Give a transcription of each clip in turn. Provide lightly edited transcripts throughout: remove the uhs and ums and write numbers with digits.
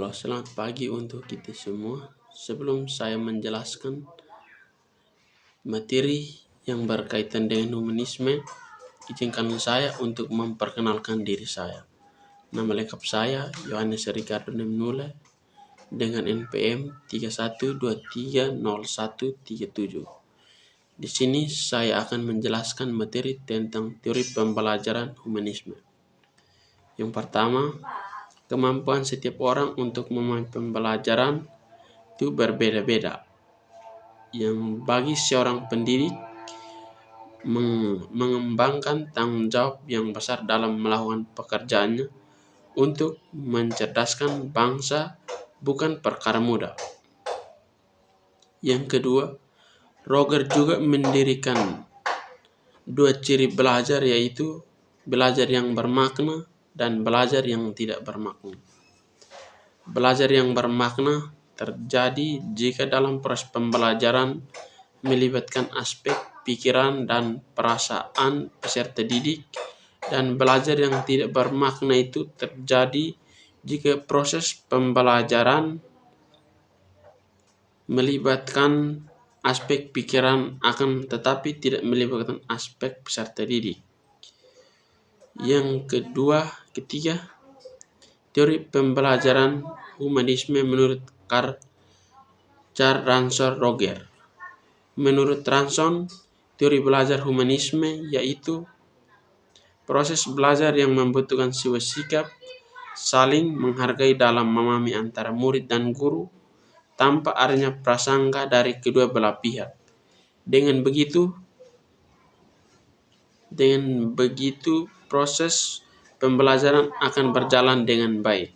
Halo, selamat pagi untuk kita semua. Sebelum saya menjelaskan materi yang berkaitan dengan humanisme, izinkan saya untuk memperkenalkan diri saya. Nama lengkap saya Yohanes Ricardo Nemnula dengan NPM 31230137. Di sini saya akan menjelaskan materi tentang teori pembelajaran humanisme. Yang pertama, kemampuan setiap orang untuk memahami pembelajaran itu berbeda-beda. Yang bagi seorang pendidik mengembangkan tanggung jawab yang besar dalam melakukan pekerjaannya untuk mencerdaskan bangsa bukan perkara mudah. Yang kedua, Roger juga mendirikan dua ciri belajar, yaitu belajar yang bermakna dan belajar yang tidak bermakna. Belajar yang bermakna terjadi jika dalam proses pembelajaran melibatkan aspek pikiran dan perasaan peserta didik, dan belajar yang tidak bermakna itu terjadi jika proses pembelajaran melibatkan aspek pikiran akan tetapi tidak melibatkan aspek peserta didik. Yang ketiga, teori pembelajaran humanisme menurut Karl Ransom Roger. Menurut Ransom, teori belajar humanisme yaitu proses belajar yang membutuhkan sebuah sikap saling menghargai dalam memahami antara murid dan guru tanpa adanya prasangka dari kedua belah pihak. Dengan begitu proses pembelajaran akan berjalan dengan baik.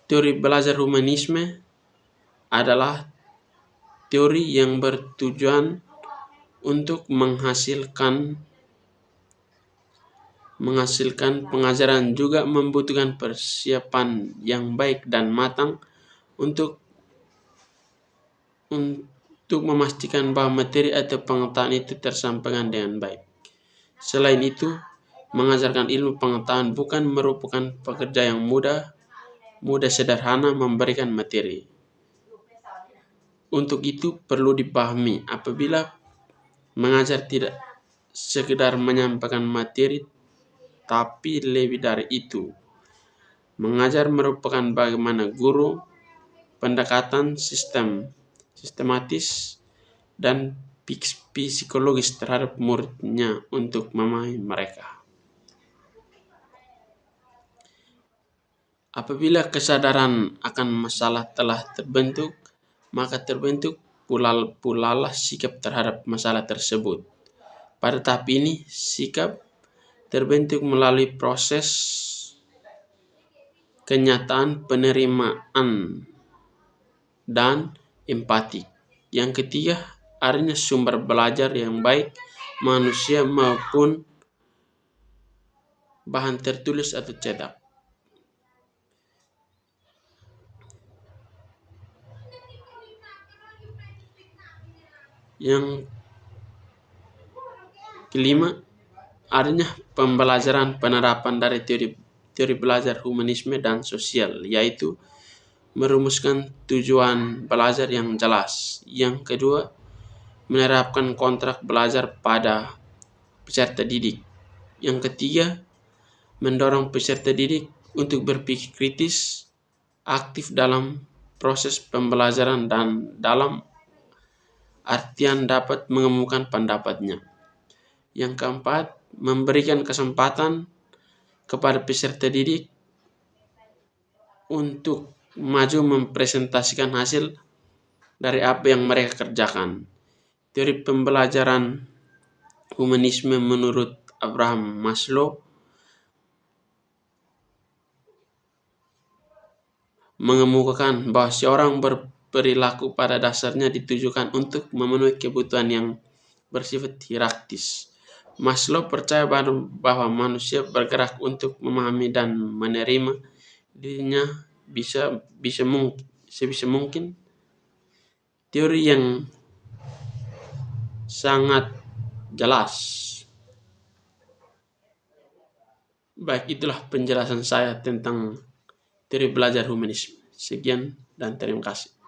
Teori belajar humanisme adalah teori yang bertujuan untuk menghasilkan pengajaran, juga membutuhkan persiapan yang baik dan matang untuk memastikan bahwa materi atau pengetahuan itu tersampaikan dengan baik. Selain itu, mengajarkan ilmu pengetahuan bukan merupakan pekerjaan yang mudah sederhana memberikan materi. Untuk itu perlu dipahami apabila mengajar tidak sekedar menyampaikan materi, tapi lebih dari itu. Mengajar merupakan bagaimana guru pendekatan sistematis dan psikologis terhadap muridnya untuk memahami mereka. Apabila kesadaran akan masalah telah terbentuk, maka terbentuk pulalah sikap terhadap masalah tersebut. Pada tahap ini, sikap terbentuk melalui proses kenyataan, penerimaan, dan empati. Yang ketiga, adanya sumber belajar yang baik, manusia maupun bahan tertulis atau cetak. Yang kelima, adanya pembelajaran penerapan dari teori belajar humanisme dan sosial, yaitu merumuskan tujuan belajar yang jelas. Yang kedua, menerapkan kontrak belajar pada peserta didik. Yang ketiga, mendorong peserta didik untuk berpikir kritis, aktif dalam proses pembelajaran dan dalam artian dapat mengemukakan pendapatnya. Yang keempat, memberikan kesempatan kepada peserta didik untuk maju mempresentasikan hasil dari apa yang mereka kerjakan. Teori pembelajaran humanisme menurut Abraham Maslow mengemukakan bahwa seorang berperilaku pada dasarnya ditujukan untuk memenuhi kebutuhan yang bersifat hierarkis. Maslow percaya bahwa manusia bergerak untuk memahami dan menerima dirinya sebisa mungkin. Teori yang sangat jelas. Baik, itulah penjelasan saya tentang teori belajar humanisme. Sekian dan terima kasih.